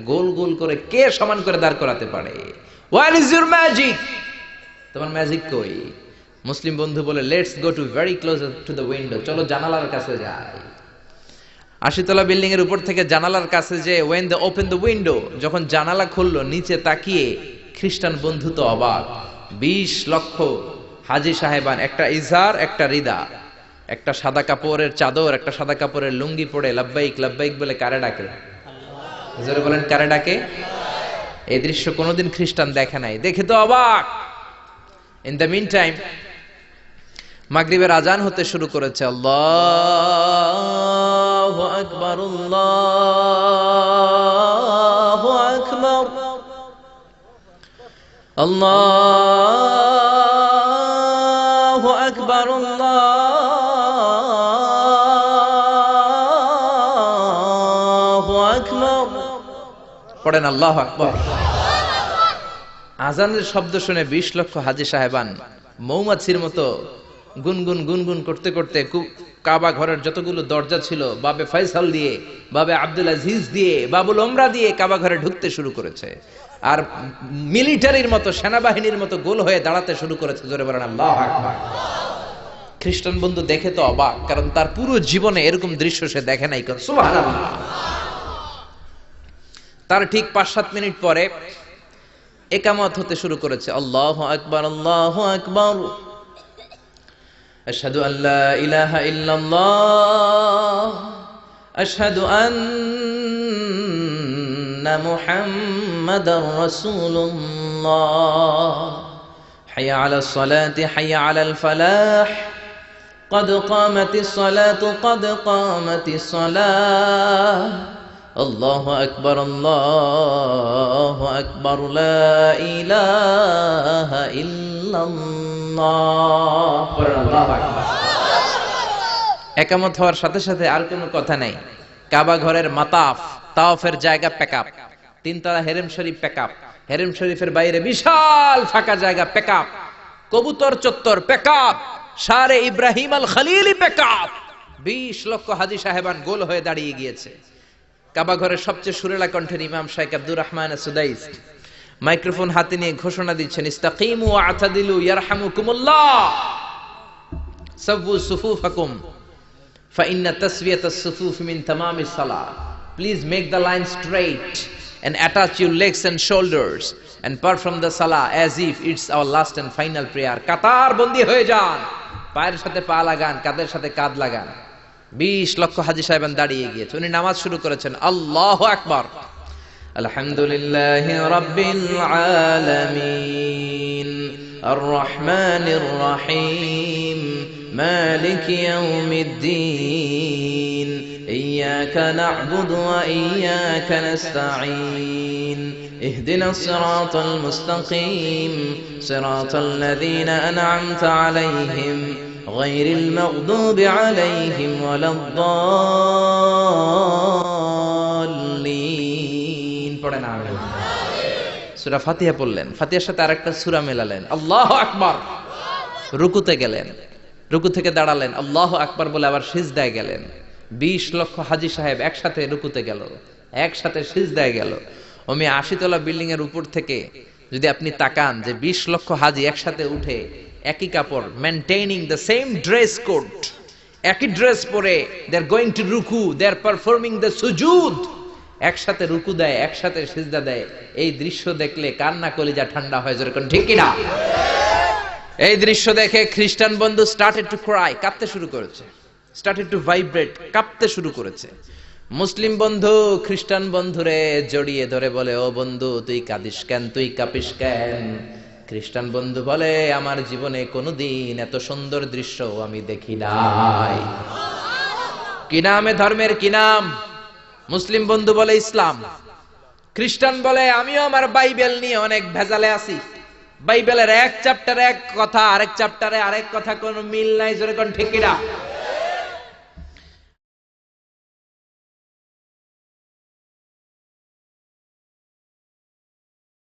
গোল গোল করে কে সমান করে দাঁড় করাতে পারে? What is your magic? তোমার ম্যাজিক কই? মুসলিম বন্ধু বলে, let's go to very close to the window, চলো জানালার কাছে যাই। 80 তলা বিল্ডিং এর উপর থেকে জানালার কাছে যে when they open the window, যখন জানালা খুললো, নিচে তাকিয়ে খ্রিস্টান বন্ধু তো অবাক। 20 লক্ষ হাজী সাহেবান, একটা ইজার, একটা রিদা, একটা সাদা কাপড়ের চাদর, একটা সাদা কাপড়ের লুঙ্গি পরে লাব্বাইক লাব্বাইক বলে কারে ডাকে? জোরে বলেন, কারে ডাকে? এই দৃশ্য কোনোদিন খ্রিস্টান দেখে নাই, দেখে তো অবাক। ইন দ্য মিন টাইম মাগরিবের আজান হতে শুরু করেছে। আল্লাহু আকবার, আল্লাহু আকবার, আল্লাহু আকবার, আল্লাহু আকবার। পড়েন আল্লাহু আকবার। আজানের শব্দ শুনে 20 লক্ষ হাজী সাহেবান মৌমাছির মতো গুনগুন গুনগুন করতে করতে কাবা ঘরের যতগুলো দরজা ছিল, বাবে ফয়সাল দিয়ে, বাবে আব্দুল আজিজ দিয়ে, বাবুল ওমরা দিয়ে কাবা ঘরে ঢুকতে শুরু করেছে। আর মিলিটারির মতো, সেনাবাহিনীর মতো গোল হয়ে দাঁড়াতে শুরু করেছে। জোরে বলেন আল্লাহু আকবার। খ্রিস্টান বন্ধু দেখে তো অবাক, কারণ তার পুরো জীবনে এরকম দৃশ্য সে দেখে নাই। সুবহানাল্লাহ। তার ঠিক 5-7 মিনিট পরে ইকামত হতে শুরু করেছে। আল্লাহু আকবার, আল্লাহু আকবার, আশহাদু আল্লা ইলাহা ইল্লাল্লাহ, আশহাদু আন্না মুহাম্মাদার রাসূলুল্লাহ, হাইয়া আলাস সালাতি হাইয়া আলাল ফালাহ, قد قامت الصلاة قد قامت الصلاة, الله أكبر الله أكبر لا إله إلا الله. একামত হওয়ার সাথে সাথে আর কোনো কথা নাই। কাবা ঘরের মাতাফ, তাওয়াফের জায়গা প্যাকআপ, 3 তলা হেরেম শরীফ প্যাকআপ, হেরেম শরীফের বাইরে বিশাল ফাঁকা জায়গা প্যাকআপ, কবুতর চত্বর প্যাকআপ, শারে ইব্রাহিম আল খলিলি প্যাকআপ। 20 লক্ষ হাজী সাহেবান গোল হয়ে দাঁড়িয়ে গিয়েছে। কাবা ঘরের সবচেয়ে সুরেলা কণ্ঠের ইমাম শাইখ আব্দুর রহমান সুদাইস মাইক্রোফোন হাতে নিয়ে ঘোষণা দিচ্ছেন, ইস্তাকিমু ওয়া আতাদিলু ইয়ারহামুকুমুল্লাহ, সাওয়ু সুফুফাকুম ফাইন্না তাসওয়িয়াতাস সুফুফ মিন তামামিস সালাহ। Please make the line straight and attach your legs and shoulders and perform the salah as if it's our last and final prayer. কাতার বন্দী হয়ে যান, পায়ের সাথে পা লাগান, কাঁধের সাথে কাঁধ লাগান। 20 লক্ষ হাজী সাহেবান দাঁড়িয়ে গিয়েছে। উনি নামাজ শুরু করেছেন। আল্লাহু আকবার, আলহামদুলিল্লাহি রাব্বিল আলামিন, আর রহমানির রহিম, মালিকি ইয়াউমিদ্দিন, ইয়্যাকা না'বুদু ওয়া ইয়্যাকা নাস্তাঈন, ইহদিনাস সিরাতাল মুস্তাকিম, সিরাতাল লাযীনা আন'আমতা আলাইহিম গায়রিল মাগদুবি আলাইহিম ওয়ালাদ-দাল্লিন। পড়েন আমিন। সূরা ফাতিহা পড়লেন, ফাতিহার সাথে আরেকটা সূরা মেলালেন। আল্লাহু আকবার। রুকুতে গেলেন, রুকু থেকে দাঁড়ালেন, আল্লাহু আকবার বলে আবার সিজদায় গেলেন। 20 লক্ষ হাজী সাহেব একসাথে রুকুতে গেল, একসাথে সিজদায় গেল। ওমি 80 তলা বিল্ডিং এর উপর থেকে যদি আপনি তাকান যে 20 লক্ষ হাজী একসাথে উঠে একই কাপড়, maintaining the same dress code, একই ড্রেস পরে দে আর গোইং টু রুকু, দে আর পারফর্মিং দ্য সুজুদ, একসাথে রুকু দেয়, একসাথে সিজদা দেয়। এই দৃশ্য দেখলে কান্না কলিজা ঠান্ডা হয়ে যায়, ঠিক কি না? এই দৃশ্য দেখে খ্রিস্টান বন্ধু স্টার্টেড টু ক্রাই, কাঁদতে শুরু করেছে, স্টার্টেড টু ভাইব্রেট, কাঁপতে শুরু করেছে। মুসলিম বন্ধু খ্রিস্টান বন্ধুরে জড়িয়ে ধরে বলে, ও বন্ধু তুই কাঁদিস কেন, তুই কাঁপিস কেন? খ্রিস্টান বন্ধু বলে, আমার জীবনে কোনোদিন এত সুন্দর দৃশ্য আমি দেখি নাই। কি নামে ধর্মের কি নাম? মুসলিম বন্ধু বলে ইসলাম, খ্রিস্টান বলে আমিও আমার বাইবেল নিয়ে অনেক ভেজালে আছি, বাইবেলের এক চ্যাপ্টারে এক কথা, আরেক চ্যাপ্টারে আরেক কথা, কোনো মিল নাই। জোরে কোন ঠিক কিনা?